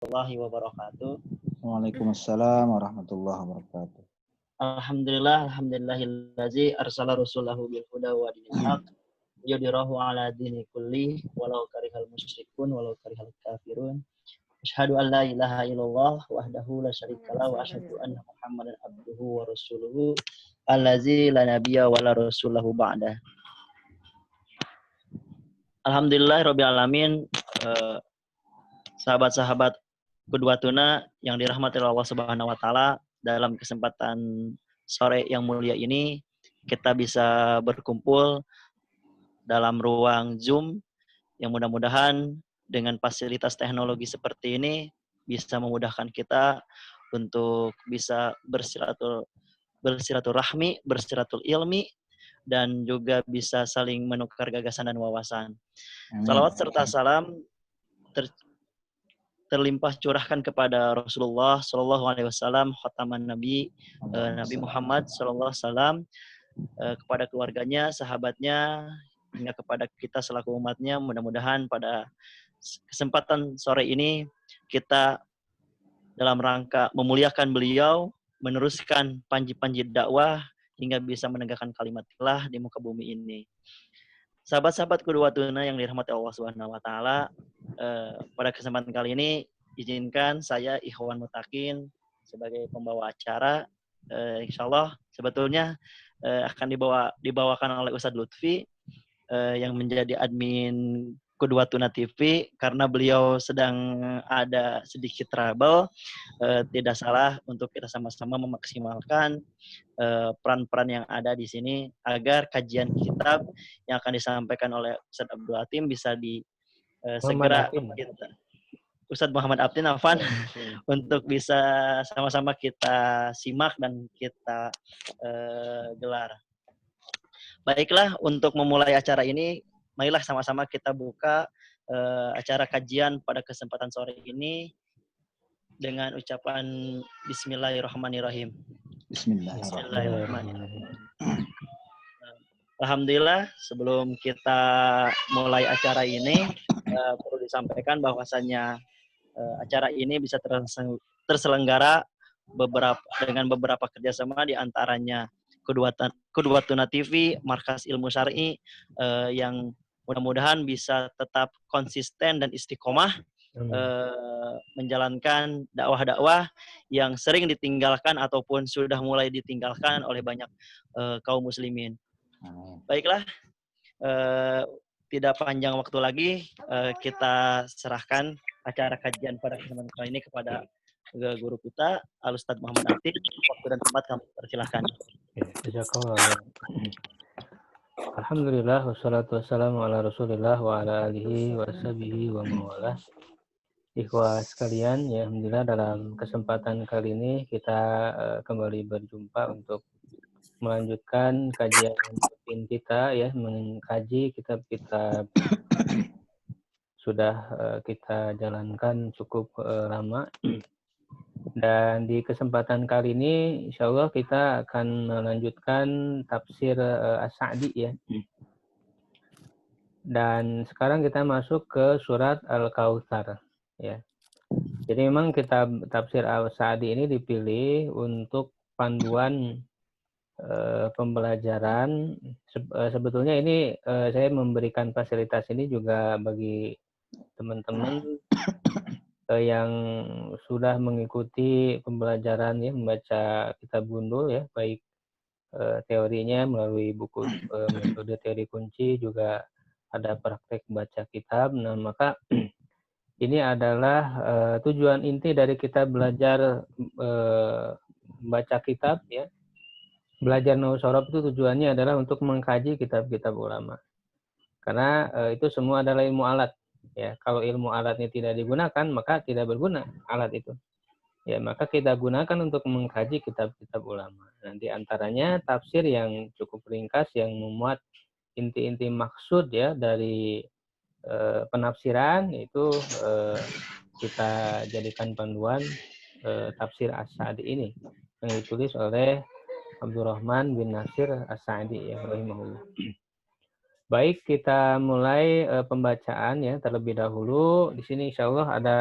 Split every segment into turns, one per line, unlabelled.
warahmatullahi wabarakatuh.
Waalaikumsalam warahmatullahi wabarakatuh.
Alhamdulillahillazi arsala rasulahu bil huda wa dinil haq yudhirahu ala dini kulli walau karihal musyrikun walau karihal kafirun. Asyhadu an la ilaha illallah wahdahu la syarikalah wa asyhadu anna Muhammadan abduhu wa rasuluhu allazi la nabiyya wa la rasulahu ba'da. Alhamdulillahirabbil alamin. Sahabat-sahabat Qudwatuna yang dirahmati Allah Subhanahu wa taala, dalam kesempatan sore yang mulia ini kita bisa berkumpul dalam ruang Zoom yang mudah-mudahan dengan fasilitas teknologi seperti ini bisa memudahkan kita untuk bisa bersilaturahmi, bersiratul ilmi, dan juga bisa saling menukar gagasan dan wawasan. Salawat serta salam terlimpah curahkan kepada Rasulullah Shallallahu Alaihi Wasallam, khataman Nabi Nabi Muhammad Shallallahu Alaihi Wasallam, kepada keluarganya, sahabatnya, hingga kepada kita selaku umatnya. Mudah-mudahan pada kesempatan sore ini kita dalam rangka memuliakan beliau, meneruskan panji-panji dakwah hingga bisa menegakkan kalimat Allah di muka bumi ini. Sahabat-sahabat Qudwatuna yang dirahmati Allah Subhanahu wa taala, pada kesempatan kali ini izinkan saya Ikhwan Mutakin sebagai pembawa acara. Insyaallah sebetulnya akan dibawakan oleh Ustadz Lutfi yang menjadi admin Qudwatuna TV, karena beliau sedang ada sedikit trouble. Tidak salah untuk kita sama-sama memaksimalkan peran-peran yang ada di sini agar kajian kitab yang akan disampaikan oleh Ustadz Abdul Hatim bisa segera kita Ustadz Muhammad Aptin Afan untuk bisa sama-sama kita simak dan kita gelar. Baiklah, untuk memulai acara ini, marilah sama-sama kita buka acara kajian pada kesempatan sore ini dengan ucapan Bismillahirrahmanirrahim. Bismillahirrahmanirrahim. Alhamdulillah, sebelum kita mulai acara ini, perlu disampaikan bahwasannya acara ini bisa terselenggara dengan beberapa kerjasama, di antaranya Qudwatuna TV, Markas Ilmu Syar'i, yang mudah-mudahan bisa tetap konsisten dan istiqomah menjalankan dakwah-dakwah yang sering ditinggalkan ataupun sudah mulai ditinggalkan oleh banyak kaum muslimin. Baiklah, tidak panjang waktu lagi, kita serahkan acara kajian pada kesempatan kali ini kepada guru kita, Al-Ustadz Muhammad Atik. Waktu dan tempat kami persilahkan.
Alhamdulillah, wassalatu wassalamu ala rasulillah wa ala alihi wa sahbihi wa mawalah. Ikhwah sekalian, ya alhamdulillah dalam kesempatan kali ini kita kembali berjumpa untuk melanjutkan kajian rutin kita, ya, mengkaji kitab-kitab sudah kita jalankan cukup lama. Dan di kesempatan kali ini, insya Allah kita akan melanjutkan tafsir As-Sa'di, ya. Dan sekarang kita masuk ke surat Al-Kautsar, ya. Jadi memang kitab tafsir As-Sa'di ini dipilih untuk panduan pembelajaran. Sebetulnya ini saya memberikan fasilitas ini juga bagi teman-teman yang sudah mengikuti pembelajaran, ya, membaca kitab gundul, ya, baik teorinya melalui buku metode teori kunci, juga ada praktek baca kitab. Nah, maka ini adalah tujuan inti dari kita belajar baca kitab, ya. Belajar nahwu shorof itu tujuannya adalah untuk mengkaji kitab-kitab ulama. Karena itu semua adalah ilmu alat. Ya, kalau ilmu alatnya tidak digunakan, maka tidak berguna alat itu. Ya, maka kita gunakan untuk mengkaji kitab-kitab ulama. Nanti antaranya tafsir yang cukup ringkas yang memuat inti-inti maksud, ya, dari penafsiran, itu kita jadikan panduan tafsir As-Sa'di ini yang ditulis oleh Abdurrahman bin Nasir As-Sa'di, ya, rahimahullah. Baik, kita mulai pembacaan, ya, terlebih dahulu. Di sini insya Allah ada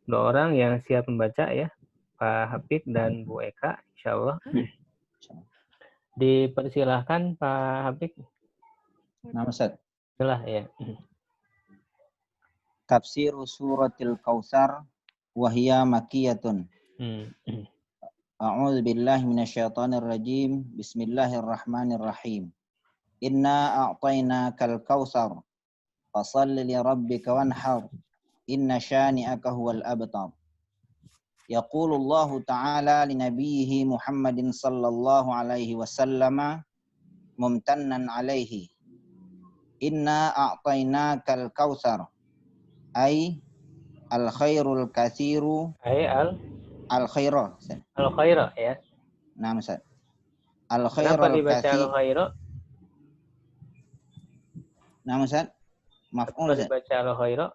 Dua orang yang siap membaca ya, Pak Habib dan Bu Eka, insya Allah. Dipersilahkan Pak Habib.
Nah, Ustaz.
Silah ya.
Tafsir suratil Kautsar wa hiya makkiyatun. A'udzu billahi minasyaitonir rajim. Bismillahirrahmanirrahim. Inna a'tainakal kautsar fashalli li rabbika wanhar. Inna syani'aka huwal abtar. Yaqulullahu ta'ala li nabiyhi Muhammadin sallallahu alaihi wasallam mumtannan alaihi. Inna a'tainakal kautsar ay al khairul katsiru
Ay
al khaira.
al khaira ya.
Nah, Ustaz. Al
Kenapa
khairul
dibaca
katsir.
al khaira?
Nah, Ustaz. Maf'ul, Ustaz.
Dibaca al khaira?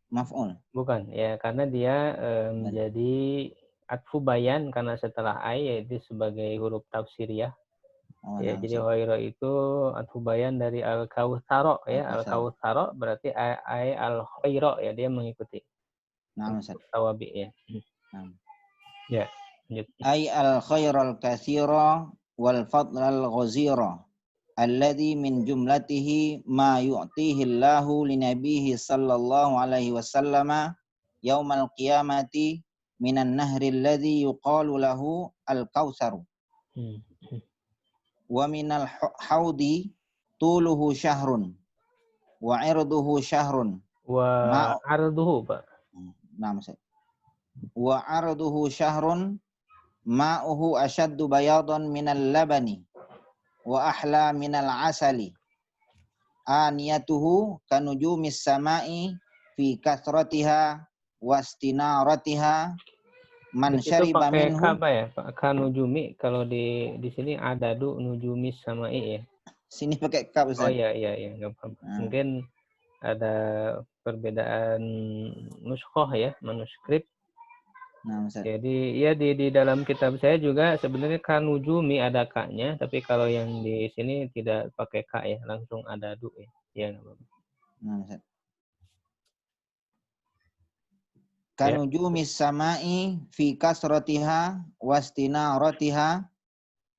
Maf'ul.
Bukan, ya karena dia menjadi atfu bayan karena setelah ay yaitu sebagai huruf tafsiriyah.
Oh,
Ya,
nah,
jadi
Ustaz.
khaira itu atfu bayan dari al kautsara ya. Al kautsara berarti ay al khaira ya, dia mengikuti.
Nah, Ustaz.
Tawabi ya.
Nah.
Ya, lanjut.
Ay al khairal katsira wal fadlal ghazira. Alladhi min jumlatihi ma yu'tihi Allahu li nabiyhi sallallahu alaihi wasallam yaumal qiyamati minan nahri alladhi yuqalu lahu al-kautsar. Wa minal haudi tuluhu syahrun wa irduhu syahrun
Wa arduhu, Pak.
Nah, Ustaz. Wa arduhu syahrun ma'uhu ashaddu bayadan minal labani wa ahla minal asali aniyatuhu kanujumis samai fi kathratiha wastinaratiha man syariba minhu.
Apa ya Pak? Kanujumi, kalau di sini adadu nujumis sama i ya.
Sini pakai kaf, Ustaz.
Oh iya enggak apa-apa. Mungkin ada perbedaan nuskhoh ya, manuskrip.
Nah, Ustaz.
Jadi ya di dalam kitab saya juga sebenarnya kanujumi ada ka-nya, tapi kalau yang di sini tidak pakai ka ya, langsung ada du ya. Ya enggak apa-apa.
Nah, Ustaz. Kanujumis samai fi kasratiha wastinaratiha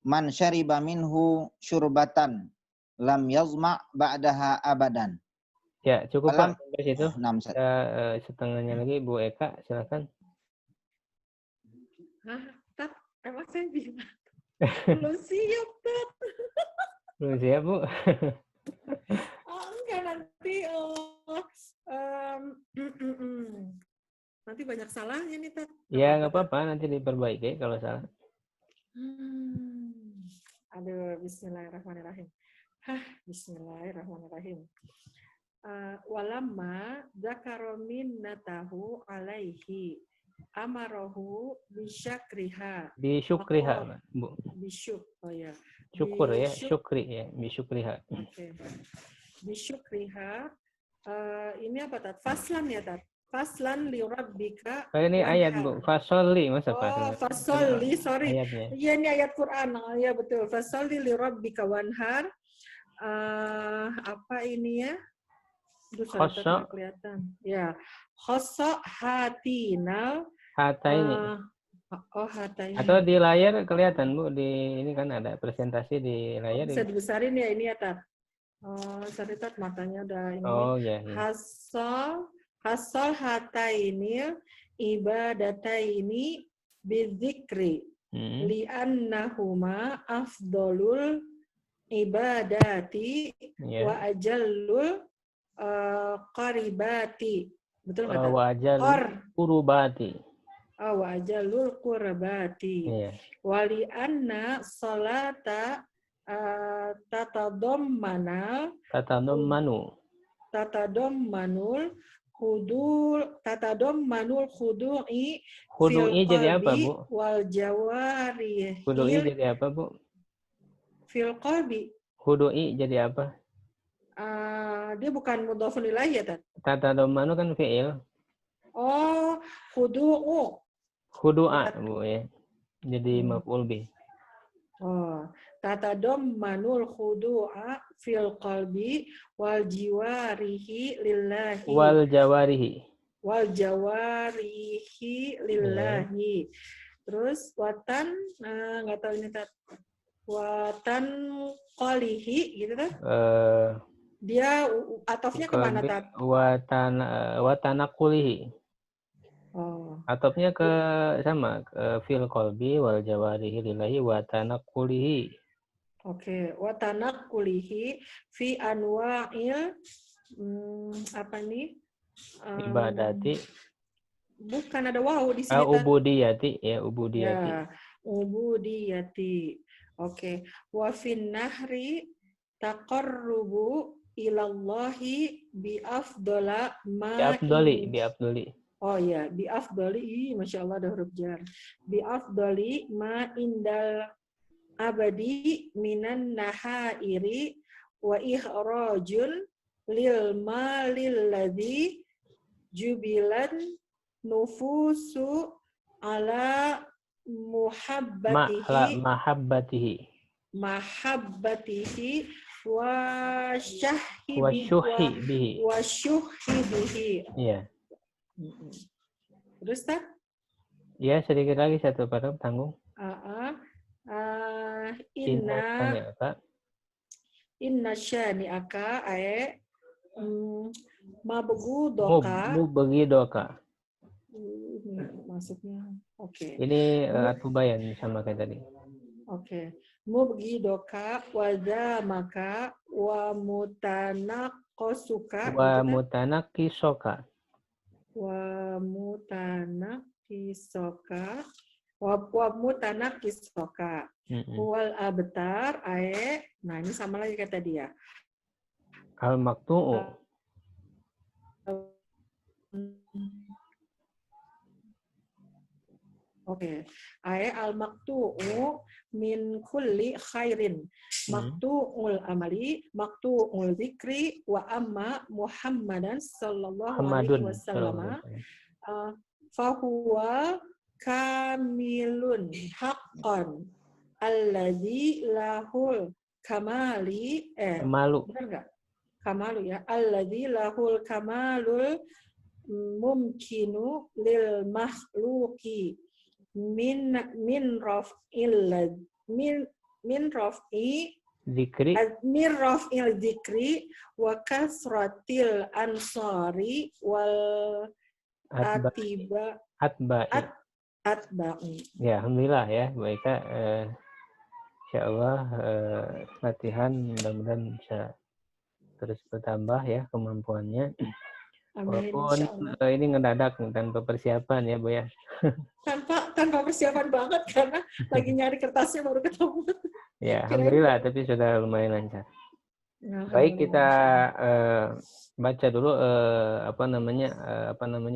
man syariba minhu syurbatan lam yazma ba'daha abadan.
Ya, cukup Pak sampai situ.
Nah, Ustaz.
Setengahnya lagi Bu Eka, silakan.
Tat, emang saya bilang belum siap, Tat.
Belum siap, Bu.
Enggak, nanti nanti banyak salahnya nih, Tat.
Ya, nggak apa-apa, nanti diperbaiki kalau salah.
Aduh, bismillahirrahmanirrahim. Bismillahirrahmanirrahim. Walamma dzakaromin natahu alaihi amarahu bisyakriha.
Bisyukriha, Bu.
Bisyuk, oh ya.
Syukur ya, syukri ya, bisyukriha.
Oke. Bisyukriha. Ini apa, Tat? Faslan ya, Tat? Faslan li rabbika.
Ini ayat, Bu. Fasolli, masa Pak?
Oh, fasolli, sorry.
Ayatnya.
Iya, ini ayat Quran. Oh, ya betul. Fasolli li rabbika wanhar. Apa ini ya?
Khosso.
Kelihatan. Ya. Khosso hatinal.
Hata ini.
Hata ini.
Atau di layar kelihatan, Bu. Ini kan ada presentasi di layar.
Bisa dibesarin ya ini ya, Tat. Sorry, Tat, matanya udah ini.
Oh, ya.
Hasol hataini ibadataini bidzikri li'annahuma afdolul ibadati wa ajallul qaribati. Betul nggak?
Wa ajallul qurbati.
Wa ajallul qurbati. Wa li'anna salata tatadammanul khudu'i
jadi apa, Bu?
Wal jawari.
Khudu'i jadi apa, Bu?
Fil qalbi.
Khudu'i jadi apa?
Dia bukan mudhofun ilaih ya, Tat?
Tatadammanu kan fi'il.
Oh, khudu'u.
Khudu'a, Bu ya. Jadi maf'ul bih.
Oh, tatadammanul khudu'a fil qalbi wal jiwarihi lillahi.
Wal jawarihi.
wal jawarihi lillahi. Terus watan nggak tahu ini Tat. Watan qalihi gitu kan? Dia atofnya kemana Tat?
Watanakulihi.
Oh.
Atopnya ke sama fil qalbi wal jawarihi lillahi watanakulihi.
Oke, watanakulihi fi anwa'il apa nih?
Ibadati.
Bukan ada waw di sini.
Ubudiyati ya, ubudiyati.
Ya, ubudiyati. Oke. Wa fin nahri taqarrubu ilallahi bi afdala ma
Bi afdali.
Oh ya, bi afdali. Masya Allah ada huruf jar. Bi afdali ma indal abadi minan nahairi wa ikhrajun lil malil ladzi jubilan nufusu ala mahabbatihi wa syuhi bihi.
Iya.
Terus tak?
Ya, sedikit lagi satu paragraf tanggung.
Inna syani'aka ay mabghudoka. Maksudnya, oke.
Ini atubayan sama kayak tadi.
Oke. Mubghidoka wa zamaka wa mutanaqasuka.
Wa mutanaqisoka.
Wa mutanaqisoka. Wa mutanaqisoka. Wal abtar ae. Nah, ini sama lagi kata dia.
Al maqtu'u.
Oke. Ae al maqtu'u min kulli khairin. Maqtu'ul amali, maqtu'ul dzikri wa amma Muhammadan sallallahu alaihi wasallam. Fahuwa kamilun haqqan alladzi lahul kamali
kamalu.
Benar enggak? Kamalu ya. Alladzi lahul kamalul mumkinu lil makhluqi min raf'il dzikri wa kasratil ansari wal atba'i.
Ya, alhamdulillah ya. Baik, insyaallah latihan mudah-mudahan bisa terus bertambah ya kemampuannya.
Amin,
walaupun ini ngedadak tanpa persiapan ya, Bu ya.
Tanpa persiapan banget karena lagi nyari kertasnya baru ketemu.
Ya, alhamdulillah tapi sudah lumayan lancar. Baik, kita baca dulu apa namanya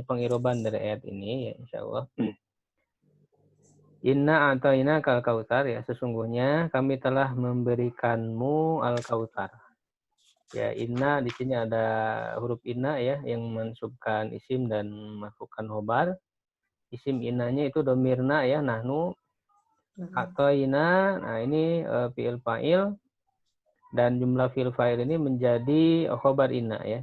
pengiroban dari ayat ini ya, insyaallah. Inna a'tayna kal kautsar ya, sesungguhnya kami telah memberikanmu al kautsar. Ya, inna di sini ada huruf inna ya yang mensubkan isim dan masukkan khobar. Isim innanya itu domirna ya, nahnu. A'tayna, nah ini fi'il fa'il dan jumlah fi'il fa'il ini menjadi khobar inna ya.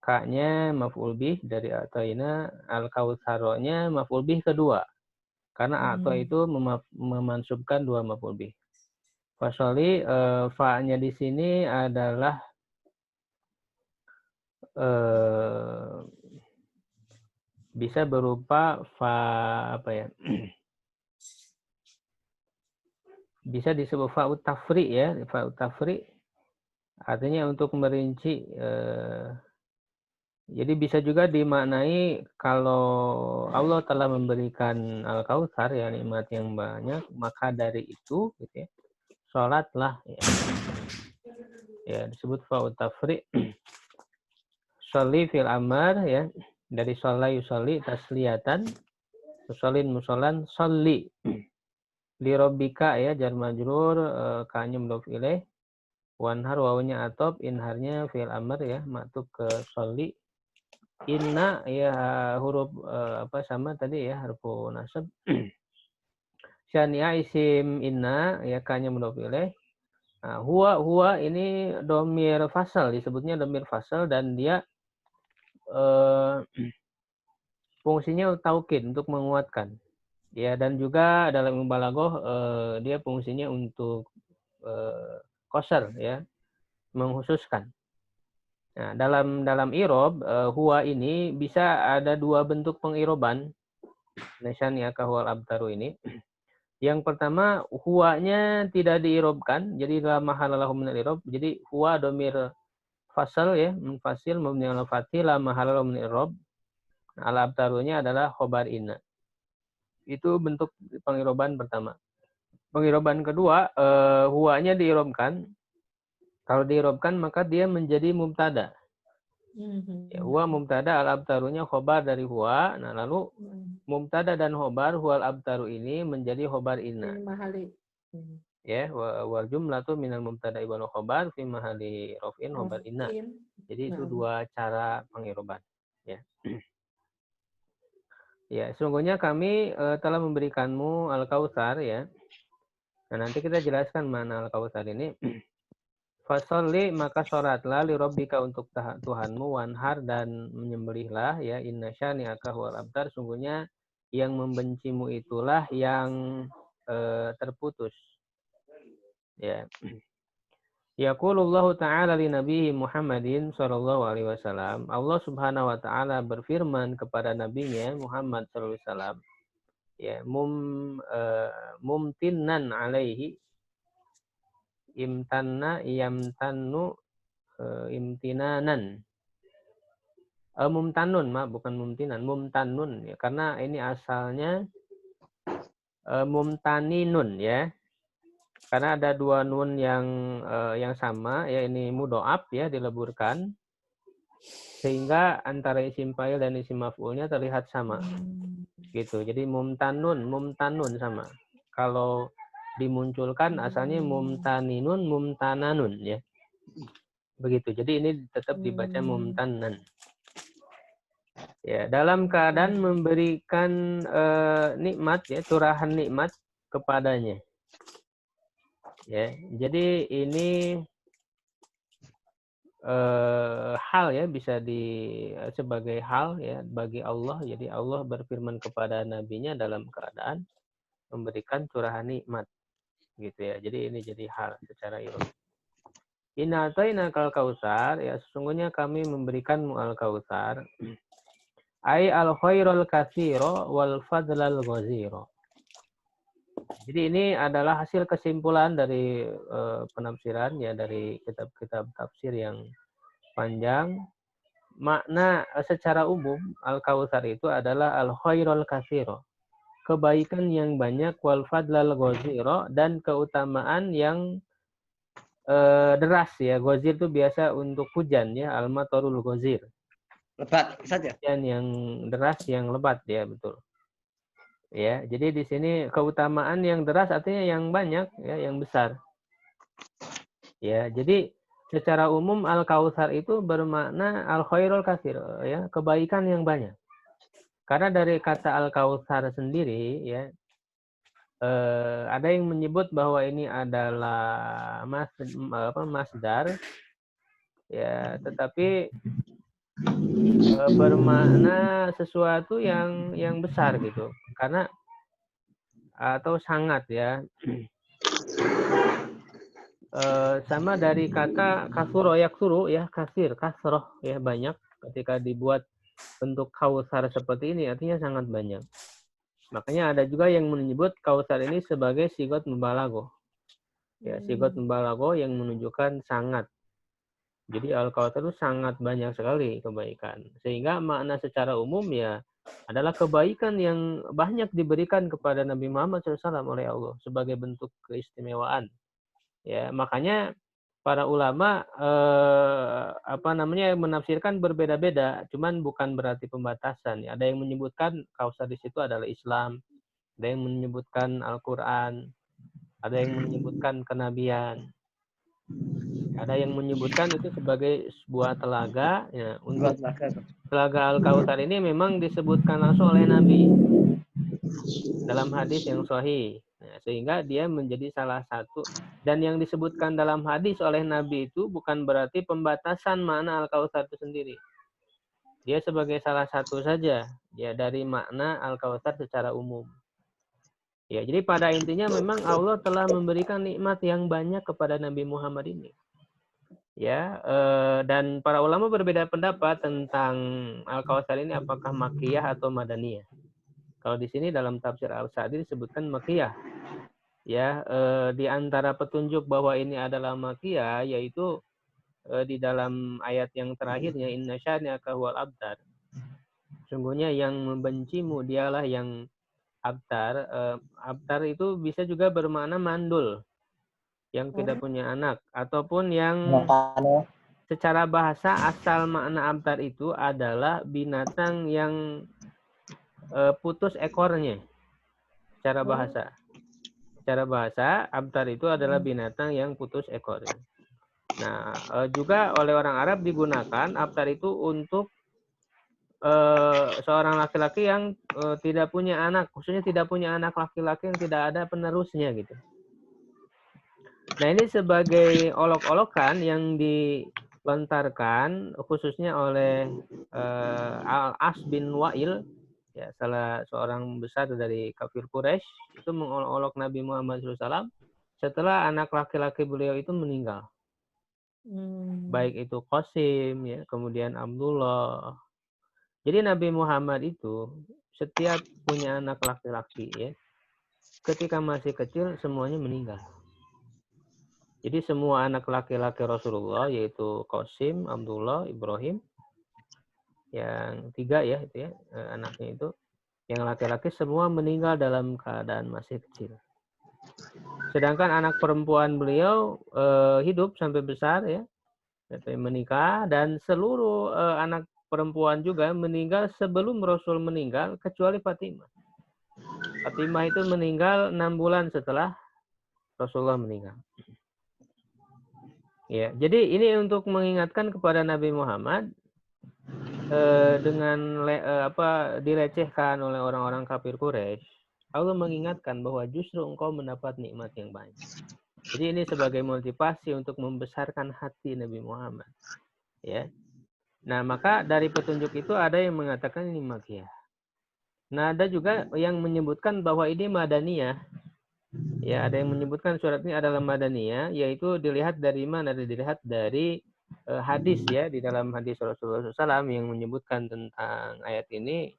Ka-nya maf'ul bih dari a'tayna, al-kautsaronya maf'ul bih kedua. Karena a'ta itu memansubkan dua maf'ul bih. Fasoli fa-nya di sini adalah bisa berupa fa apa ya? Bisa disebut fa'ut tafri ya, fa'ut tafri artinya untuk merinci. Jadi bisa juga dimaknai kalau Allah telah memberikan al-kautsar ya, nikmat yang banyak, maka dari itu gitu ya, sholatlah ya. Ya, disebut fa'ut tafri. Sholli fil amar ya, dari sholla yusolli tasliyatan, musallin musallan sholli. Li rabbika ya, jar majrur ka-nya mudhof ilaih, wanhar wawunya atop, inharnya fil amar ya, maktub ke sholli. Inna ya huruf apa sama tadi ya, huruf nasab. Syani'a isim inna ya, ka-nya mudhof ilaih. Nah, huwa ini domir fasal, disebutnya domir fasal dan dia fungsinya taukid untuk menguatkan. Ya, dan juga dalam ilmu balaghah dia fungsinya untuk qasar ya, menghususkan. Nah, dalam irob huwa ini bisa ada dua bentuk pengiroban. Nasyani akahwal abtaru ini. Yang pertama, huwanya tidak diirobkan, jadi la mahalalahu minal irob. Jadi huwa domir fasal ya, munfasil mabni ala fathi la mahalalahu minal irob. Al abtarunya adalah khobar inna. Itu bentuk pengiroban pertama. Pengiroban kedua, huwanya diirobkan. Kalau diirobkan maka dia menjadi mubtada. Ya, huwa mubtada, al abtarunya khobar dari huwa. Nah, lalu mubtada dan khobar huwal abtaru ini menjadi khobar inna. Ya, wal jumlatu minal mubtada wal khobar fi mahali raf'in khobar inna. Jadi itu dua cara pengiroban. Ya. Ya, sungguhnya kami telah memberikanmu al-kautsar ya. Nah, nanti kita jelaskan mana al-kautsar ini. Fasolli maka sholatlah li rabbika untuk Tuhanmu, wanhar dan menyembelihlah ya, inna syani'aka huwal abtar, sungguhnya yang membencimu itulah yang terputus. Ya. Yaqulullahu ta'ala li nabiyyi Muhammadin sallallahu alaihi wasallam. Allah Subhanahu wa taala berfirman kepada nabinya Muhammad sallallahu alaihi wasallam. Ya, mumtinnan alaihi, imtanna yamtannu imtinanan. Mumtanun, bukan mumtinan, mumtanun ya, karena ini asalnya mumtaninun ya. Karena ada dua nun yang sama ya, ini mudhoaf ya, dileburkan sehingga antara isim fa'il dan isim maf'ulnya terlihat sama. Gitu. Jadi mumtanun sama. Kalau dimunculkan asalnya mumtaninun, mumtananun ya. Begitu. Jadi ini tetap dibaca mumtanan. Ya, dalam keadaan memberikan nikmat ya, curahan nikmat kepadanya. Ya, jadi ini hal ya, bisa sebagai hal ya bagi Allah. Jadi Allah berfirman kepada nabinya dalam keadaan memberikan curahan nikmat. Gitu ya. Jadi ini jadi hal secara iroh. Inna atainakal kautsar, ya sesungguhnya kami memberikanmu al-kautsar. Ai al-khairul katsira wal fadlal ghazira. Jadi ini adalah hasil kesimpulan dari penafsiran ya, dari kitab-kitab tafsir yang panjang. Makna secara umum al-kautsar itu adalah al-khairul katsira, kebaikan yang banyak, wal fadlal ghazira, dan keutamaan yang deras ya. Ghazir itu biasa untuk hujan ya, al-matarul ghazir.
Lebat saja.
Hujan yang deras, yang lebat ya, betul. Ya, jadi di sini keutamaan yang deras artinya yang banyak ya, yang besar. Ya, jadi secara umum al-kautsar itu bermakna al-khairul katsir ya, kebaikan yang banyak. Karena dari kata al-kautsar sendiri ya, ada yang menyebut bahwa ini adalah masdar ya, tetapi bermakna sesuatu yang besar gitu, karena atau sangat ya, sama dari kata kasuro yaksuru ya, kasir kasroh ya, banyak. Ketika dibuat bentuk kautsar seperti ini artinya sangat banyak. Makanya ada juga yang menyebut kautsar ini sebagai sigot mubalaghah. Ya, sigot mubalaghah yang menunjukkan sangat. Jadi al-kautsar itu sangat banyak sekali kebaikan. Sehingga makna secara umum ya adalah kebaikan yang banyak diberikan kepada Nabi Muhammad SAW oleh Allah sebagai bentuk keistimewaan. Ya, makanya para ulama menafsirkan berbeda-beda, cuman bukan berarti pembatasan. Ya. Ada yang menyebutkan kautsar di situ adalah Islam, ada yang menyebutkan Al-Qur'an, ada yang menyebutkan kenabian. Ada yang menyebutkan itu sebagai sebuah telaga. Ya, untuk telaga Al-Kautsar ini memang disebutkan langsung oleh Nabi dalam hadis yang sahih. Nah, sehingga dia menjadi salah satu. Dan yang disebutkan dalam hadis oleh Nabi itu bukan berarti pembatasan makna Al-Kautsar itu sendiri. dia sebagai salah satu saja ya dari makna Al-Kautsar secara umum. Ya, jadi pada intinya memang Allah telah memberikan nikmat yang banyak kepada Nabi Muhammad ini. Ya, dan para ulama berbeda pendapat tentang Al-Kautsar ini apakah Makkiyah atau Madaniyah. Kalau di sini dalam tafsir Al-Sa'di disebutkan Makkiyah. Ya, di antara petunjuk bahwa ini adalah Makkiyah yaitu di dalam ayat yang terakhirnya inna syani'aka huwal abtar. Sungguhnya yang membencimu dialah yang abtar. Abtar itu bisa juga bermakna mandul, yang tidak punya anak, ataupun yang secara bahasa asal makna abtar itu adalah binatang yang putus ekornya. Secara bahasa abtar itu adalah binatang yang putus ekornya. Nah, juga oleh orang Arab digunakan abtar itu untuk seorang laki-laki yang tidak punya anak, khususnya tidak punya anak laki-laki yang tidak ada penerusnya gitu. Nah, ini sebagai olok-olokan yang dilontarkan khususnya oleh Al-As bin Wa'il, ya, salah seorang besar dari kafir Quraisy, itu mengolok-olok Nabi Muhammad SAW setelah anak laki-laki beliau itu meninggal. Baik itu Qasim, ya, kemudian Abdullah. Jadi Nabi Muhammad itu setiap punya anak laki-laki, ya, ketika masih kecil semuanya meninggal. Jadi semua anak laki-laki Rasulullah yaitu Qasim, Abdullah, Ibrahim, yang 3 ya itu ya anaknya itu, yang laki-laki semua meninggal dalam keadaan masih kecil. Sedangkan anak perempuan beliau hidup sampai besar ya, sampai menikah, dan seluruh anak perempuan juga meninggal sebelum Rasul meninggal kecuali Fatimah. Fatimah itu meninggal 6 bulan setelah Rasulullah meninggal. Ya, jadi ini untuk mengingatkan kepada Nabi Muhammad dengan dilecehkan oleh orang-orang kafir Quraisy. Allah mengingatkan bahwa justru engkau mendapat nikmat yang banyak. Jadi ini sebagai motivasi untuk membesarkan hati Nabi Muhammad. Ya. Nah, maka dari petunjuk itu ada yang mengatakan ini Makkiyah. Nah, ada juga yang menyebutkan bahwa ini Madaniyah. Ya, ada yang menyebutkan surat ini adalah Madaniyah, yaitu dilihat dari mana? Dilihat dari hadis ya, di dalam hadis Rasulullah SAW yang menyebutkan tentang ayat ini.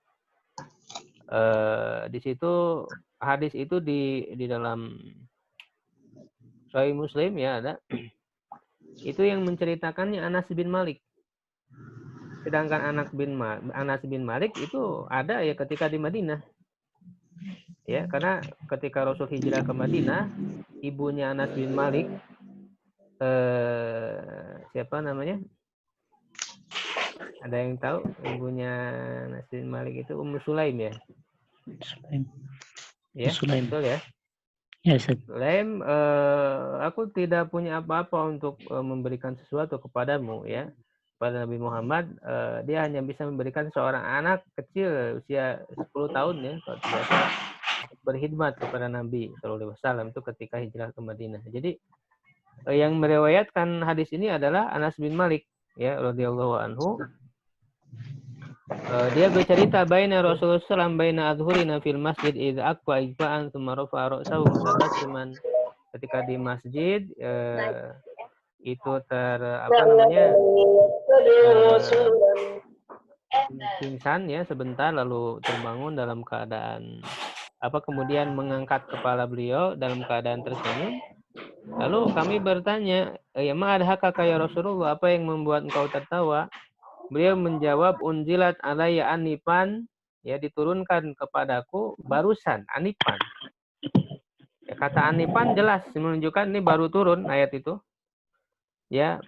Di situ hadis itu di dalam Sahih Muslim ya ada. Itu yang menceritakannya Anas bin Malik. Sedangkan Anas bin Malik itu ada ya ketika di Madinah. Ya, karena ketika Rasul hijrah ke Madinah, ibunya Anas bin Malik siapa namanya? Ada yang tahu ibunya Anas bin Malik itu Ummu Sulaim ya?
Sulaim.
Ya, Sulaim. Betul ya?
Ya, Ustaz.
Sulaim, aku tidak punya apa-apa untuk memberikan sesuatu kepadamu ya. Pada Nabi Muhammad, dia hanya bisa memberikan seorang anak kecil usia 10 tahun ya, kalau tidak salah, berkhidmat kepada Nabi SAW itu ketika hijrah ke Madinah. Jadi yang meriwayatkan hadis ini adalah Anas bin Malik ya radhiyallahu anhu. Dia bercerita baina Rasulullah SAW baina adhurina fil masjid idza aqwa ijba'an tsumma rafa'a ra'sahu mutabassiman. Ketika di masjid itu pingsan ya sebentar lalu terbangun dalam keadaan kemudian mengangkat kepala beliau dalam keadaan tersenyum. Lalu kami bertanya, ya ma'adhaka ya Rasulullah, apa yang membuat engkau tertawa? Beliau menjawab, unjilat alayya anifan, ya diturunkan kepadaku barusan anifan. Ya, kata anifan jelas menunjukkan ini baru turun ayat itu. Ya,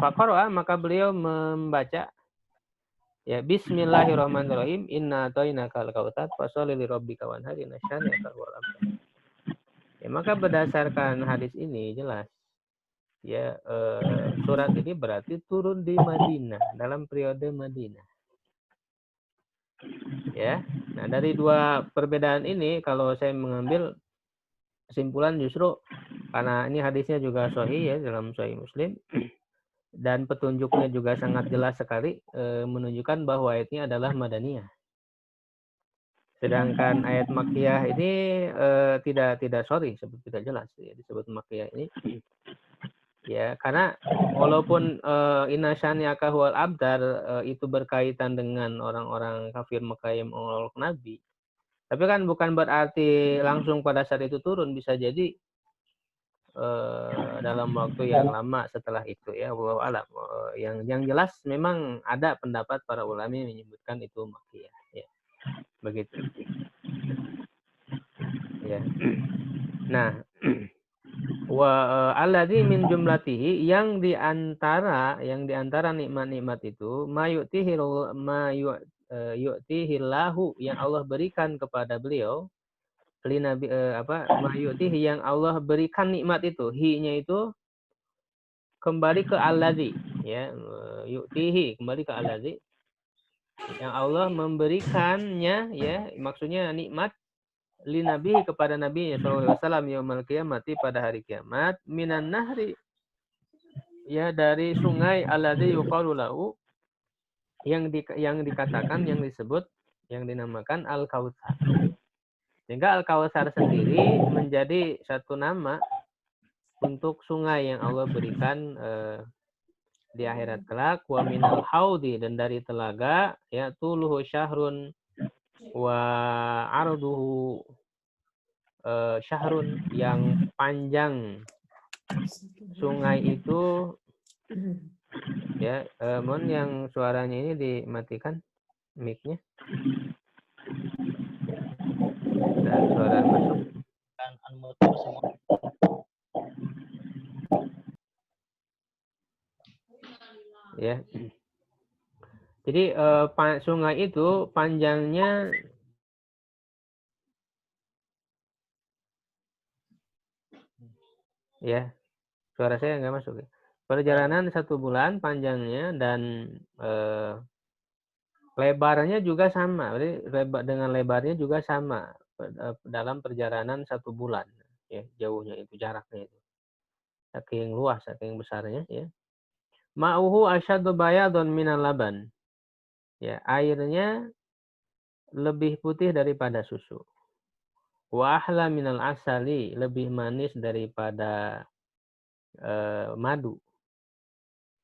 faqara maka beliau membaca ya bismillahirrahmanirrahim inna a'tainakal kautsar fasholli lirabbika wanhar inna syani'aka huwal abtar. Ya, maka berdasarkan hadis ini jelas ya surat ini berarti turun di Madinah dalam periode Madinah. Ya. Nah, dari dua perbedaan ini kalau saya mengambil kesimpulan justru karena ini hadisnya juga sahih ya dalam Sahih Muslim. dan petunjuknya juga sangat jelas sekali menunjukkan bahwa ayatnya adalah madaniyah. Sedangkan ayat makkiyah ini tidak jelas ya, disebut makkiyah ini. Ya, karena walaupun inna syani'aka huwal abtar itu berkaitan dengan orang-orang kafir Mekah yang menolak Nabi. Tapi kan bukan berarti langsung pada saat itu turun, bisa jadi dalam waktu yang lama setelah itu ya. Wallahu a'lam. Yang jelas memang ada pendapat para ulama yang menyebutkan itu makkiyah ya. Begitu. Ya. Nah, wa alladzi min jumlatihi yang diantara nikmat-nikmat itu yu'tihillahu yang Allah berikan kepada beliau nabi mayutihi yang Allah berikan nikmat itu, hi-nya itu kembali ke alladzi ya, yu'tihi kembali ke alladzi yang Allah memberikannya ya, maksudnya nikmat nabi kepada Nabi sallallahu alaihi wasallam yaumul qiyamati pada hari kiamat minan nahri ya, dari sungai alladzi yuqalu lahu yang dikatakan, yang disebut, yang dinamakan Al-Kautsar. Sehingga Al-Kautsar sendiri menjadi satu nama untuk sungai yang Allah berikan di akhirat kelak. Wa minal haudi, dan dari telaga ya, tuluhu syahrun wa arduhu syahrun, yang panjang sungai itu ya. Mohon yang suaranya ini dimatikan mic-nya. Dan suara masuk. Ya. Jadi sungai itu panjangnya ya, suara saya nggak masuk ya. Perjalanan 1 bulan panjangnya, dan lebarnya juga sama. Berarti dengan lebarnya juga sama dalam perjalanan 1 bulan ya, jauhnya itu, jaraknya itu. Saking luas, saking besarnya ya. Ma'uhu asyaddu bayadun minal laban. Ya, airnya lebih putih daripada susu. Wa ahla minal asali, lebih manis daripada madu.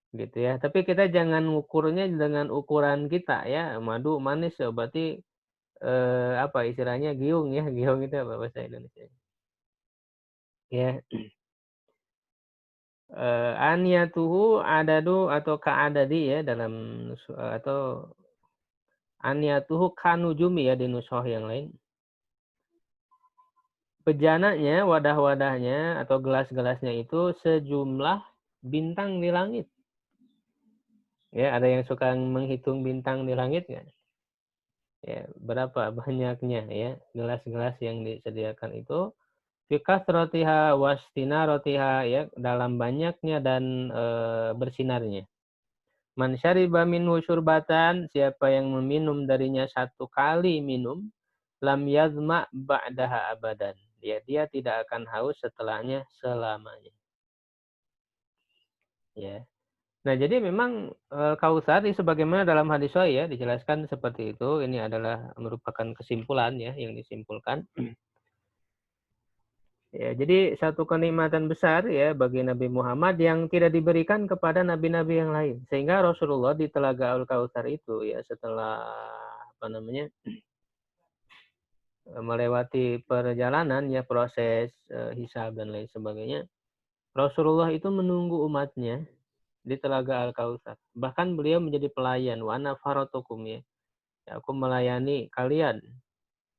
Gitu ya. Tapi kita jangan ngukurnya dengan ukuran kita ya. Madu manis ya, berarti apa istilahnya, giung ya. Giung itu apa bahasa Indonesia? Ya. Aniyatuhu adadu atau ka'adadi ya, dalam atau aniyatuhu kanujumi ya di nushah yang lain. Bejananya, wadah-wadahnya atau gelas-gelasnya itu sejumlah bintang di langit. Ya, ada yang suka menghitung bintang di langit nggak? Ya, berapa banyaknya ya gelas-gelas yang disediakan itu? Fikasrotiha wastinaratiha ya, dalam banyaknya dan bersinarnya. Man syariba minhu syurbatan, siapa yang meminum darinya 1 kali minum, lam yazma ba'daha abadan. Ya, dia tidak akan haus setelahnya selamanya. Ya. Nah, jadi memang Kautsar sebagaimana dalam hadis sahih ya dijelaskan seperti itu. Ini adalah merupakan kesimpulan ya yang disimpulkan. Ya, jadi satu kenikmatan besar ya bagi Nabi Muhammad yang tidak diberikan kepada nabi-nabi yang lain. Sehingga Rasulullah di Telaga Al-Kautsar itu ya, setelah melewati perjalanan ya, proses hisab dan lain sebagainya, Rasulullah itu menunggu umatnya di Telaga Al-Kautsar. Bahkan beliau menjadi pelayan, wa ana faratukum ya. Aku melayani kalian.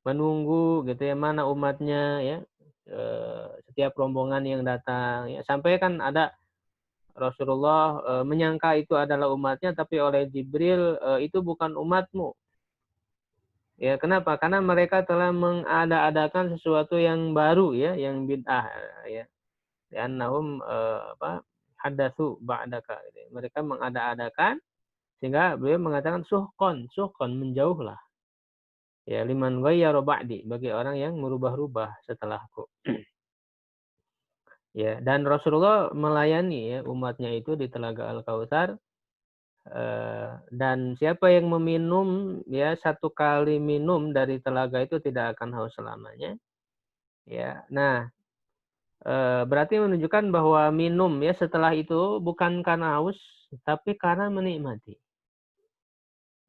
Menunggu gitu ya, mana umatnya ya. Setiap rombongan yang datang ya, sampai kan ada Rasulullah menyangka itu adalah umatnya, tapi oleh Jibril itu bukan umatmu. Ya, kenapa? Karena mereka telah mengada-adakan sesuatu yang baru ya, yang bid'ah ya. Annahum hadatsu ba'daka. Mereka mengada-adakan, sehingga beliau mengatakan suhqon menjauhlah. Ya, liman ghayyara ba'di, bagi orang yang merubah-rubah setelahku. Ya, dan Rasulullah melayani ya umatnya itu di Telaga Al-Kautsar. Dan siapa yang meminum ya satu kali minum dari telaga itu tidak akan haus selamanya. Ya, nah berarti menunjukkan bahwa minum ya setelah itu bukan karena haus, tapi karena menikmati.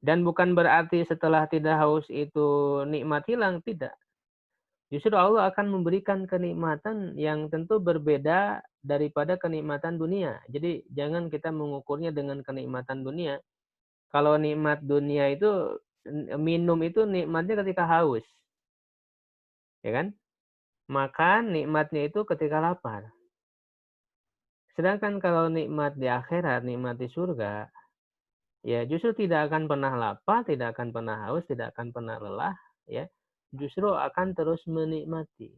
Dan bukan berarti setelah tidak haus itu nikmat hilang, tidak. Justru Allah akan memberikan kenikmatan yang tentu berbeda daripada kenikmatan dunia. Jadi jangan kita mengukurnya dengan kenikmatan dunia. Kalau nikmat dunia itu minum itu nikmatnya ketika haus. Ya kan? Makan nikmatnya itu ketika lapar. Sedangkan kalau nikmat di akhirat, nikmat di surga, ya justru tidak akan pernah lapar, tidak akan pernah haus, tidak akan pernah lelah, ya. Justru akan terus menikmati.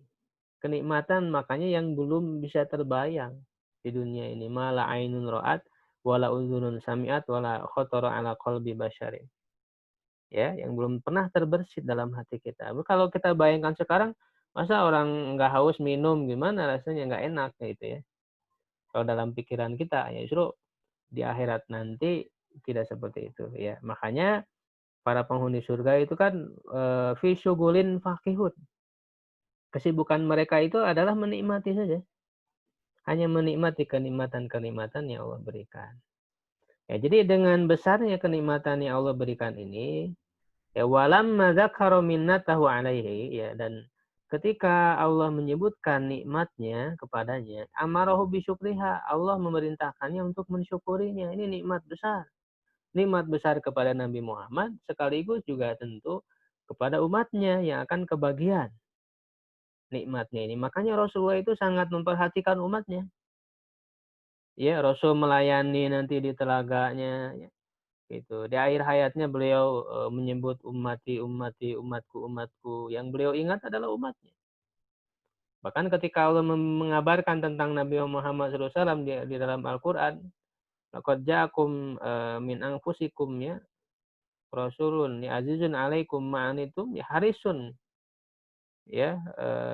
Kenikmatan makanya yang belum bisa terbayang di dunia ini. Mala ainun ra'at, wala uzunun sami'at, wala khotara ala qalbi basyarin. Ya, yang belum pernah terbersit dalam hati kita. Kalau kita bayangkan sekarang, masa orang nggak haus minum, gimana rasanya, nggak enak gitu ya. Kalau dalam pikiran kita, ya justru di akhirat nanti tidak seperti itu ya. Makanya para penghuni surga itu kan fi syughulin faqihun. Kesibukan mereka itu adalah menikmati saja. Hanya menikmati kenikmatan-kenikmatan yang Allah berikan. Ya, jadi dengan besarnya kenikmatan yang Allah berikan ini, ya walamma dzakara minnatahu alaihi, ya, dan ketika Allah menyebutkan nikmatnya kepadanya, amarahu bisyukriha, Allah memerintahkannya untuk mensyukurinya. Ini nikmat besar. Nikmat besar kepada Nabi Muhammad sekaligus juga tentu kepada umatnya yang akan kebagian nikmatnya ini. Makanya Rasulullah itu sangat memperhatikan umatnya. Ya, Rasul melayani nanti di telaganya, ya, gitu. Di akhir hayatnya beliau menyebut ummati, ummati, umatku, umatku. Yang beliau ingat adalah umatnya. Bahkan ketika Allah mengabarkan tentang Nabi Muhammad SAW di dalam Al-Quran, laqad ja'akum min anfusikum ya Rasulun ya azizun alaikum ma'anitum ya harisun ya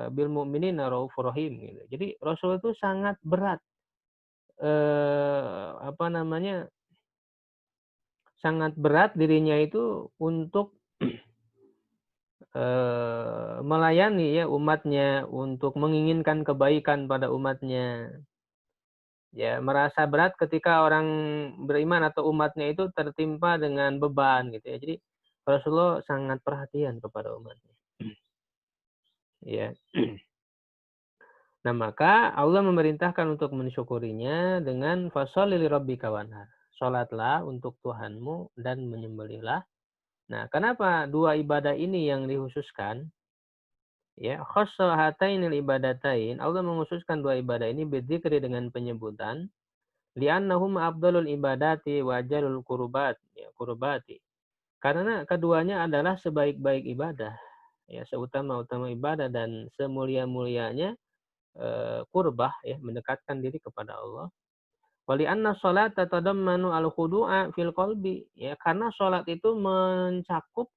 bil mu'minina raufur rahim gitu. Jadi Rasul itu sangat berat apa namanya? Sangat berat dirinya itu untuk melayani ya umatnya, untuk menginginkan kebaikan pada umatnya. Ya, merasa berat ketika orang beriman atau umatnya itu tertimpa dengan beban gitu ya. Jadi Rasulullah sangat perhatian kepada umatnya. Ya. Nah, maka Allah memerintahkan untuk mensyukurinya dengan fasholli lirabbika wanhar. Salatlah untuk Tuhanmu dan menyembelihlah. Nah, kenapa dua ibadah ini yang dikhususkan? Ya, khassa hatainil ibadatain. Allah mengkhususkan dua ibadah ini bidzikri dengan penyebutan li'annahum afdalul ibadati wa ajalul qurbat, ya, qurbati. Karena keduanya adalah sebaik-baik ibadah, ya, seutama-utama ibadah dan semulia-mulianya qurbah ya, mendekatkan diri kepada Allah. Wali anna sholat tatadammanu al-khudu'a fil qalbi, ya, karena sholat itu mencakup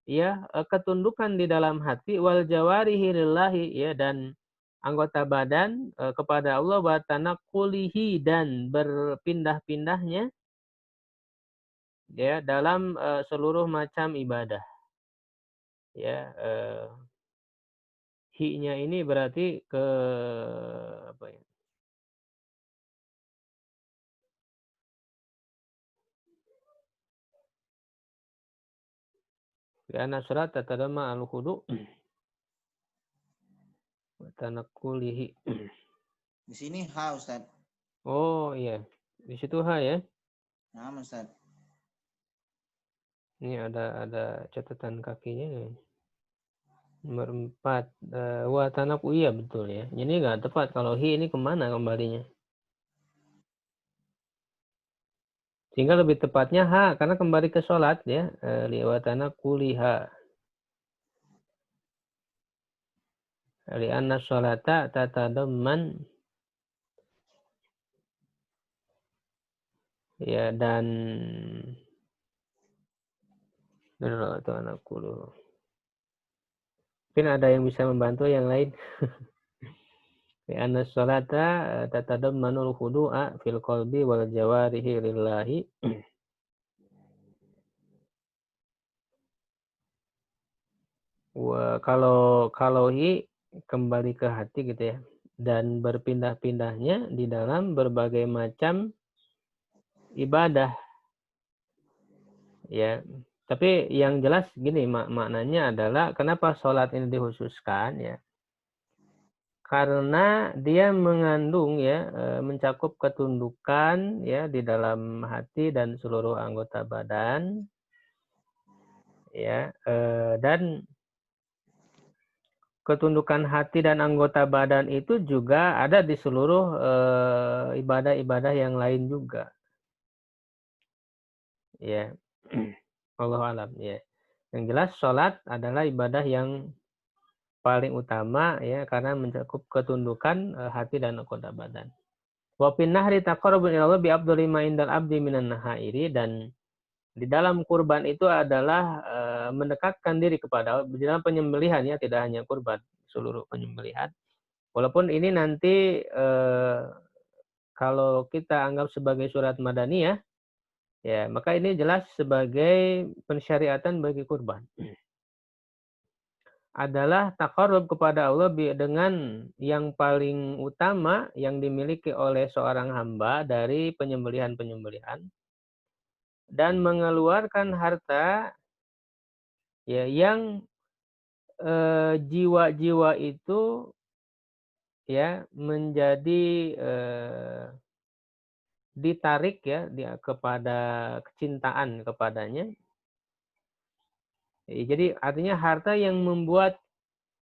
ya ketundukan di dalam hati, wal jawarihi lillahi, ya, dan anggota badan kepada Allah, wa tanaqqulihi, dan berpindah-pindahnya ya dalam seluruh macam ibadah. Ya, hi-nya ini berarti ke apa ya? Karena surat tatadama al-khudu wa tanaqqulihi.
Di sini ha, Ustaz.
Oh iya, di situ ha ya.
Nah, Ustaz.
Ini ada catatan kakinya. Nomor 4. Wa tanaqu, iya betul ya. Ini nggak tepat. Kalau hi ini kemana kembalinya? Sehingga lebih tepatnya ha, karena kembali ke sholat ya. Wa tanaquliha. Li'anna sholata tatadamman, ya, dan itu anakku dulu. Mungkin ada yang bisa membantu yang lain. Anna sholata tatadammanul khudu'a fil qalbi wal jawarihi lillahi. Kalau kembali ke hati gitu ya, dan berpindah-pindahnya di dalam berbagai macam ibadah ya. Tapi yang jelas gini, maknanya adalah kenapa sholat ini dikhususkan ya, karena dia mengandung ya, mencakup ketundukan ya di dalam hati dan seluruh anggota badan ya, dan ketundukan hati dan anggota badan itu juga ada di seluruh ibadah-ibadah yang lain juga ya. Wallahu alam ya. Yang jelas sholat adalah ibadah yang paling utama ya, karena mencakup ketundukan hati dan anggota badan. Wa fin nahri taqarrubun ila Allah bi afdali ma indal abdi minan nahairi, dan di dalam kurban itu adalah mendekatkan diri kepada Allah. Di dalam penyembelihan ya, tidak hanya kurban, seluruh penyembelihan. Walaupun ini nanti kalau kita anggap sebagai surat Madaniyah ya, maka ini jelas sebagai pensyariatan bagi kurban. Adalah taqarrub kepada Allah dengan yang paling utama yang dimiliki oleh seorang hamba dari penyembelihan-penyembelihan, dan mengeluarkan harta ya yang jiwa-jiwa itu ya menjadi ditarik ya kepada kecintaan kepadanya. Jadi artinya harta yang membuat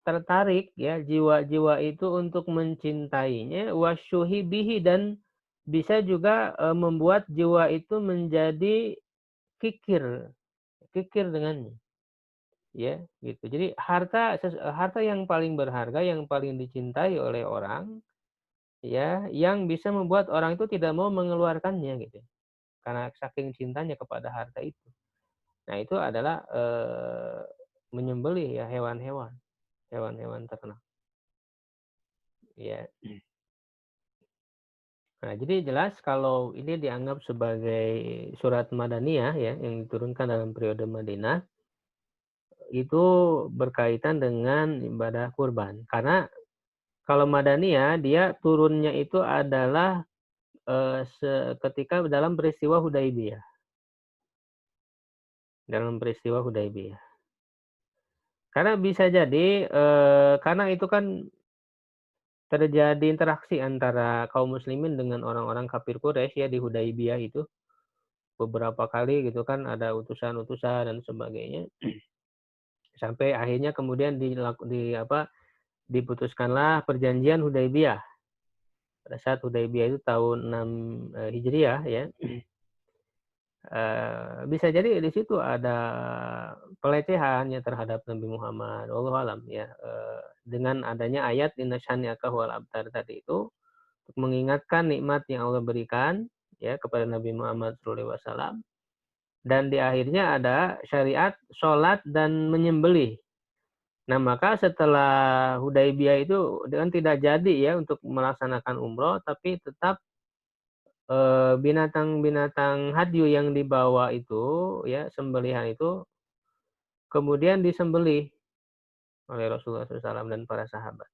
tertarik ya jiwa-jiwa itu untuk mencintainya, wasyuhi bihi, dan bisa juga membuat jiwa itu menjadi kikir dengannya. Ya, gitu. Jadi harta yang paling berharga, yang paling dicintai oleh orang ya, yang bisa membuat orang itu tidak mau mengeluarkannya gitu. Karena saking cintanya kepada harta itu. Nah, itu adalah menyembelih ya hewan-hewan ternak. Ya. Nah, jadi jelas kalau ini dianggap sebagai surat Madaniyah ya, yang diturunkan dalam periode Madinah, itu berkaitan dengan ibadah kurban. Karena kalau Madaniyah dia turunnya itu adalah ketika dalam peristiwa Hudaybiyah. Dalam peristiwa Hudaybiyah. Karena bisa jadi karena itu kan terjadi interaksi antara kaum muslimin dengan orang-orang kafir Quraisy ya di Hudaybiyah itu. Beberapa kali gitu kan ada utusan-utusan dan sebagainya. Sampai akhirnya kemudian diputuskanlah perjanjian Hudaybiyah. Pada saat Hudaybiyah itu tahun 6 Hijriah ya. Bisa jadi di situ ada pelecehan ya terhadap Nabi Muhammad, wallahu alam ya, dengan adanya ayat inna syani'aka huwal abtar tadi itu, untuk mengingatkan nikmat yang Allah berikan ya kepada Nabi Muhammad SAW, dan di akhirnya ada syariat sholat dan menyembelih. Nah, maka setelah Hudaybiyah itu dengan tidak jadi ya untuk melaksanakan umroh, tapi tetap binatang-binatang hadyu yang dibawa itu ya sembelihan itu kemudian disembelih oleh Rasulullah SAW dan para sahabat.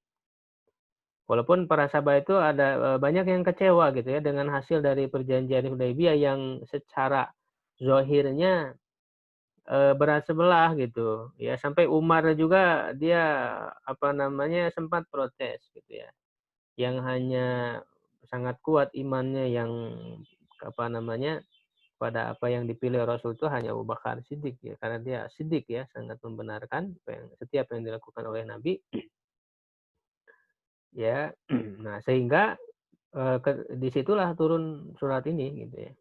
Walaupun para sahabat itu ada banyak yang kecewa gitu ya dengan hasil dari perjanjian Hudaybiyah yang secara zahirnya berat sebelah gitu ya, sampai Umar juga dia sempat protes gitu ya, yang hanya sangat kuat imannya yang pada apa yang dipilih Rasul itu hanya Abu Bakar Siddiq ya, karena dia Siddiq ya, sangat membenarkan setiap yang dilakukan oleh Nabi ya. Nah, sehingga disitulah turun surat ini gitu ya.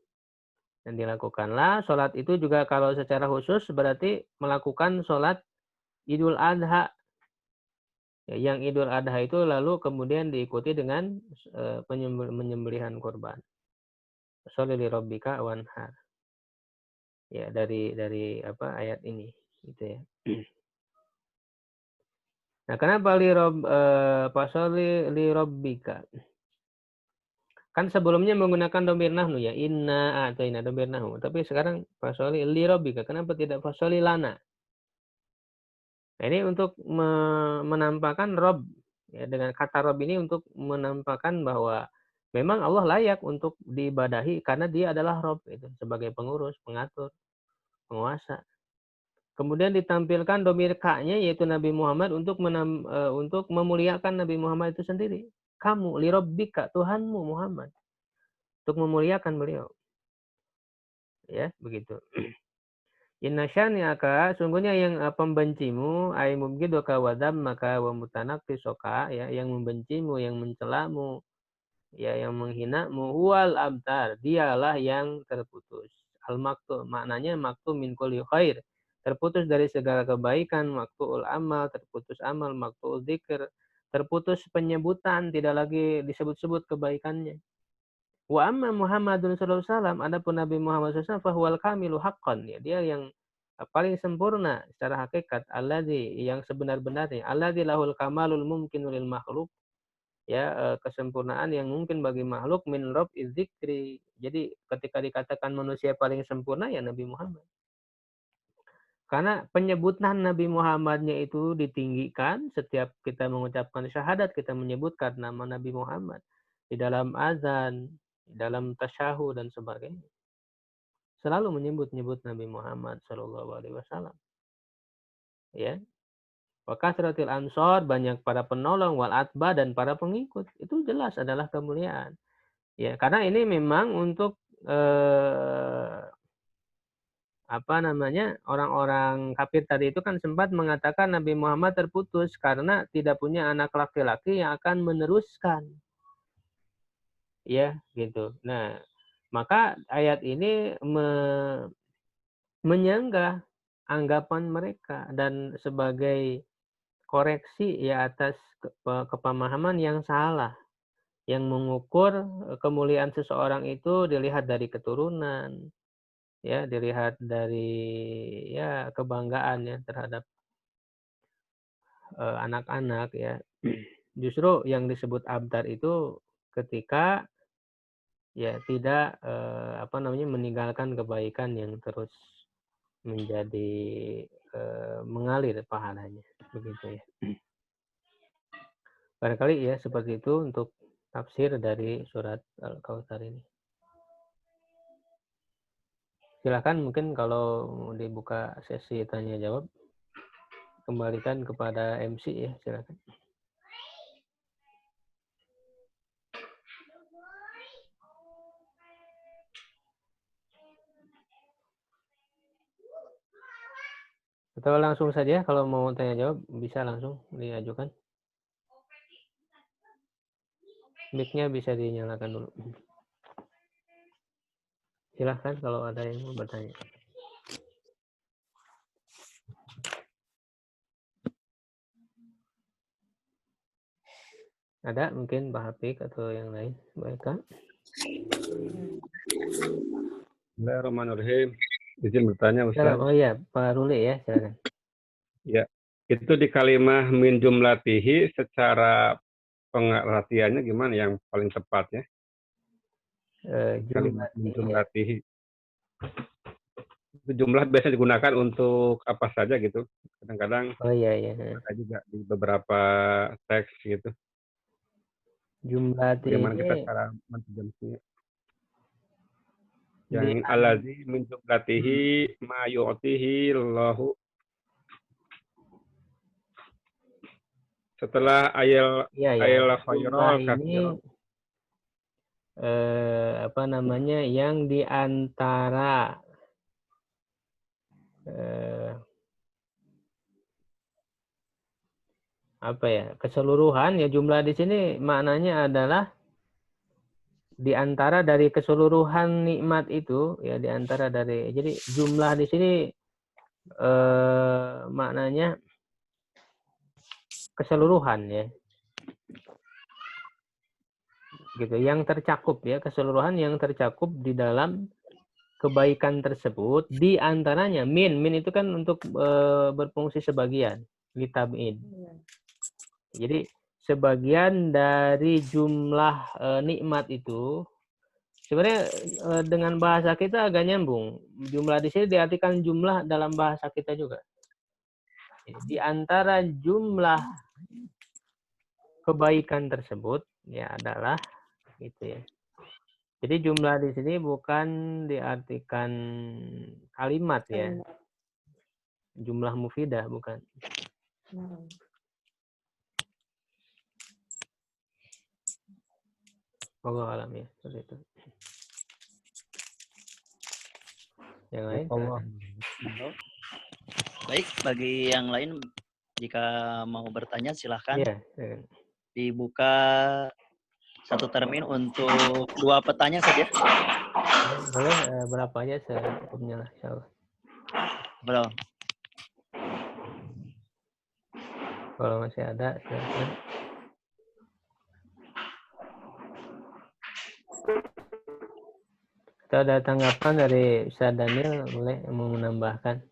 Dan dilakukanlah sholat itu juga kalau secara khusus berarti melakukan sholat Idul Adha. Ya, yang Idul Adha itu lalu kemudian diikuti dengan penyembelihan kurban. Sholli li rabbika wanhar. Ya, dari ayat ini gitu ya. Nah, kenapa fasholli li rabbika? Kan sebelumnya menggunakan domir nahnu ya, inna a'tayna domir nahnu. Tapi sekarang fasholli li rabbika. Kenapa tidak fasholli lana? Nah, ini untuk menampakkan Rob, ya, dengan kata Rob ini untuk menampakkan bahwa memang Allah layak untuk diibadahi karena dia adalah Rob itu sebagai pengurus, pengatur, penguasa. Kemudian ditampilkan domir ka-nya yaitu Nabi Muhammad untuk memuliakan Nabi Muhammad itu sendiri. Kamu li rabbika, Tuhanmu Muhammad, untuk memuliakan beliau. Ya, begitu. Inna syani'aka, sungguhnya yang pembencimu, ay mubghiduka wa dhammaka wa mutanaqqisoka, ya, yang membencimu, yang mencelamu, ya, yang menghinamu, huwal abtar, dialah yang terputus. Al-maktu, maknanya maktu min kulli khair, terputus dari segala kebaikan, maktu'ul amal, terputus amal, maktu'ul dzikr, terputus penyebutan, tidak lagi disebut-sebut kebaikannya. Wa amma Muhammadun sallallahu alaihi wasallam, adapun Nabi Muhammad sallallahu alaihi wasallam fahuwal kamilu haqqan, ya, dia yang paling sempurna secara hakikat, alladzi, yang sebenar-benarnya, alladzi lahul kamalul mumkinu lil makhluk, ya, kesempurnaan yang mungkin bagi makhluk, min rabb idzikri. Jadi ketika dikatakan manusia paling sempurna ya Nabi Muhammad. Karena penyebutan Nabi Muhammadnya itu ditinggikan, setiap kita mengucapkan syahadat kita menyebutkan nama Nabi Muhammad di dalam azan, dalam tasyahud dan sebagainya. Selalu menyebut-nyebut Nabi Muhammad sallallahu alaihi wasallam. Ya. Wa kasratil ansor, banyak para penolong, wal atba, dan para pengikut. Itu jelas adalah kemuliaan. Ya, karena ini memang untuk orang-orang kafir tadi itu kan sempat mengatakan Nabi Muhammad terputus karena tidak punya anak laki-laki yang akan meneruskan. Ya, gitu. Nah, maka ayat ini menyanggah anggapan mereka dan sebagai koreksi ya atas kepemahaman yang salah, yang mengukur kemuliaan seseorang itu dilihat dari keturunan, ya, dilihat dari ya kebanggaan ya terhadap anak-anak ya. Justru yang disebut abdar itu ketika ya tidak meninggalkan kebaikan yang terus menjadi mengalir pahalanya, begitu ya. Barangkali ya seperti itu untuk tafsir dari surat Al-Kautsar ini. Silakan mungkin kalau dibuka sesi tanya jawab, kembalikan kepada MC ya, silakan. Atau langsung saja kalau mau tanya jawab bisa langsung diajukan. Mic-nya bisa dinyalakan dulu. Silahkan kalau ada yang mau bertanya. Ada mungkin Pak Hafik atau yang lain? Baik, Kak.
Bismillahirrahmanirrahim. Izin bertanya, Ustaz.
Oh iya, Pak Ruli ya, silakan.
Ya, itu di kalimah min jumlatihi secara pengertiannya gimana yang paling tepat ya? Kalimat min jumlatihi. Itu jumlah biasa digunakan untuk apa saja gitu. Kadang-kadang ada juga di beberapa teks gitu.
Jumlatihi.
Bagaimana kita cara menterjemahkannya? Yang allazi min jumlatihi ma yu'tihi Allahu. Setelah ayat khairal katsira.
Yang di antara keseluruhan ya, jumlah di sini maknanya adalah di antara dari keseluruhan nikmat itu ya, di antara dari, jadi jumlah di sini maknanya keseluruhan ya, gitu, yang tercakup ya, keseluruhan yang tercakup di dalam kebaikan tersebut, di antaranya min itu kan untuk berfungsi sebagian, litab'id. Jadi sebagian dari jumlah nikmat itu sebenarnya dengan bahasa kita agak nyambung. Jumlah di sini diartikan jumlah dalam bahasa kita juga. Di antara jumlah kebaikan tersebut ya adalah gitu ya. Jadi jumlah di sini bukan diartikan kalimat ya. Jumlah mufidah bukan. Allah alam ya, seperti itu. Yang lain?
Baik, bagi yang lain jika mau bertanya silahkan.
Iya.
Dibuka satu termin untuk 2 pertanyaan saja.
Boleh berapa aja secukupnya lah, insyaallah.
Belum.
Kalau masih ada, silahkan. Kita ada tanggapan dari Ustaz Daniel, boleh mau menambahkan?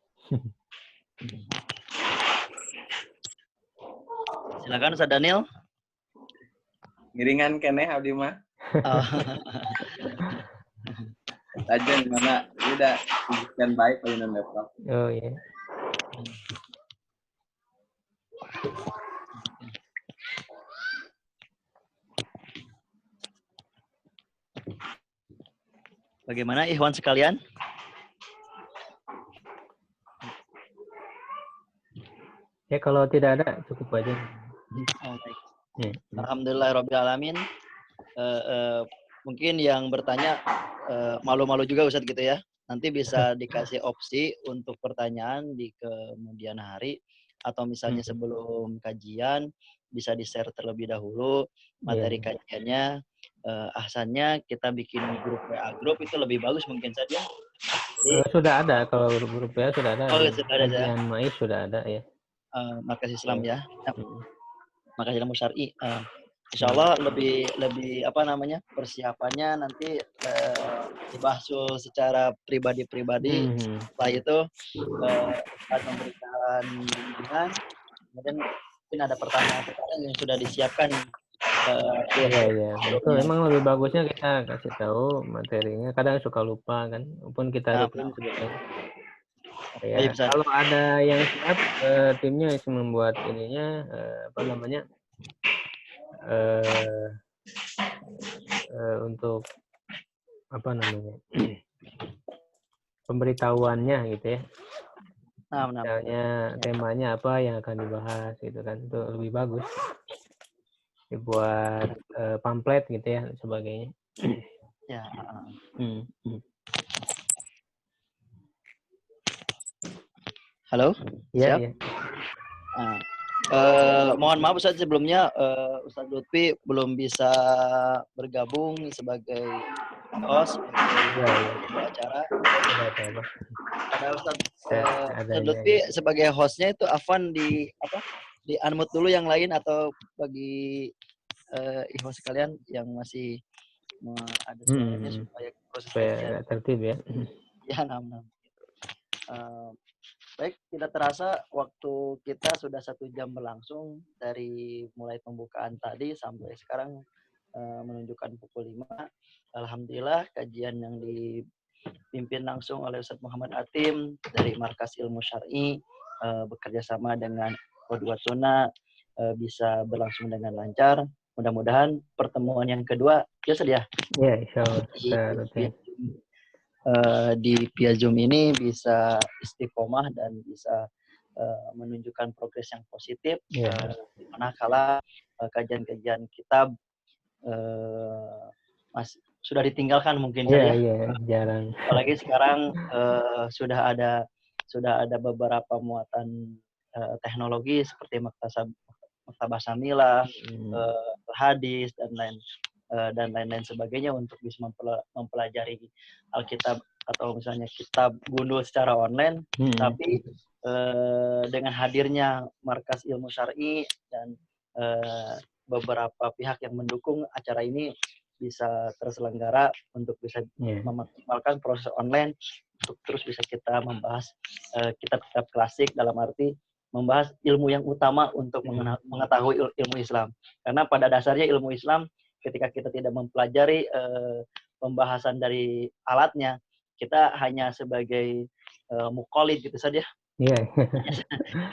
Silakan Ustaz Daniel.
Ngiringan kene abdi mah. Aja gimana? Ini udah tunjukkan baik pelayanan laptop.
Oh iya.
Bagaimana ikhwan sekalian?
Ya kalau tidak ada cukup aja.
Oh, baik.
Ya.
Alhamdulillahirabbil alamin. Mungkin yang bertanya malu-malu juga Ustadz gitu ya. Nanti bisa dikasih opsi untuk pertanyaan di kemudian hari atau misalnya sebelum kajian bisa di-share terlebih dahulu materi kajiannya. Ahsannya kita bikin grup WA grup itu lebih bagus mungkin saja.
Sudah ada kalau grup WA sudah ada.
Oh, sudah ada ya.
Kajian MAIS sudah ada ya.
Markas Islam ya. Markas Ilmu Syar'i. Insyaallah lebih apa namanya persiapannya nanti dibahas secara pribadi. Setelah itu akan memberikan bimbingan, kemudian mungkin ada pertanyaan yang sudah disiapkan.
Iya. Itu memang lebih bagusnya kita kasih tahu materinya. Kadang suka lupa kan, walaupun kita rutin sebetulnya. Ya, kalau ada yang siap, timnya yang membuat ininya apa namanya? Untuk apa namanya pemberitahuannya gitu ya. Misalnya temanya apa yang akan dibahas gitu kan, itu lebih bagus dibuat pamflet gitu ya sebagainya.
Ya. Halo.
Iya.
Mohon maaf Ustaz sebelumnya Ustaz Lutfi belum bisa bergabung sebagai host untuk acara. Ada Ustaz Lutfi sebagai hostnya itu Afwan di unmute dulu yang lain atau bagi ikhwan sekalian yang masih ada suaranya supaya proses kajian
tertib ya.
Ya, baik, tidak terasa waktu kita sudah 1 jam berlangsung dari mulai pembukaan tadi sampai sekarang menunjukkan pukul 5. Alhamdulillah kajian yang dipimpin langsung oleh Ustaz Muhammad Atim dari Markas Ilmu Syar'i bekerja sama dengan Qudwatuna bisa berlangsung dengan lancar. Mudah-mudahan pertemuan yang kedua ya Ustaz ya.
Iya, insyaallah.
Di via Zoom ini bisa istiqomah dan bisa menunjukkan progres yang positif. Manakala kajian-kajian kitab sudah ditinggalkan mungkin saja.
Iya, jarang.
Apalagi sekarang sudah ada beberapa muatan teknologi seperti Maktabah Samilah, hadis dan lain-lain sebagainya untuk bisa mempelajari Alkitab atau misalnya kitab gundul secara online. Tapi dengan hadirnya Markas Ilmu Syar'i dan beberapa pihak yang mendukung acara ini bisa terselenggara untuk bisa memaksimalkan proses online untuk terus bisa kita membahas kitab-kitab klasik dalam arti membahas ilmu yang utama untuk mengetahui ilmu Islam. Karena pada dasarnya ilmu Islam ketika kita tidak mempelajari pembahasan dari alatnya, kita hanya sebagai muqallid gitu saja.
Iya.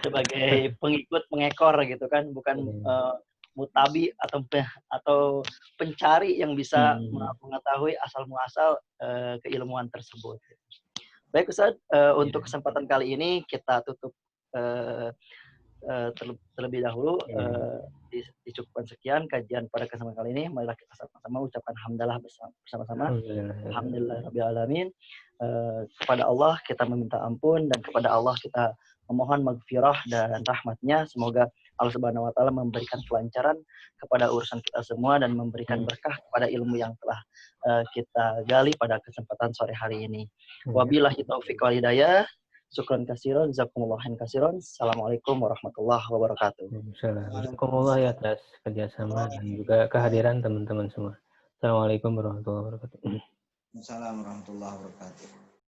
Sebagai pengikut, pengekor gitu kan, bukan mutabi atau pencari yang bisa mengetahui asal muasal keilmuan tersebut. Baik Ustaz, untuk kesempatan kali ini kita tutup terlebih dahulu. Dicukupkan sekian kajian pada kesempatan kali ini. Marilah kita sama-sama ucapkan hamdalah bersama-sama. Alhamdulillahirabbil alamin. Kepada Allah kita meminta ampun dan kepada Allah kita memohon maghfirah dan rahmatnya. Semoga Allah Subhanahu wa taala memberikan kelancaran kepada urusan kita semua dan memberikan berkah kepada ilmu yang telah kita gali pada kesempatan sore hari ini. Wabillahi taufiq wal hidayah. Syukran kasiron, jazakumullah kasiron. Assalamualaikum warahmatullahi wabarakatuh.
Assalamualaikum ya atas kerjasama dan juga kehadiran teman-teman semua. Assalamualaikum warahmatullahi wabarakatuh.
Assalamualaikum warahmatullahi wabarakatuh.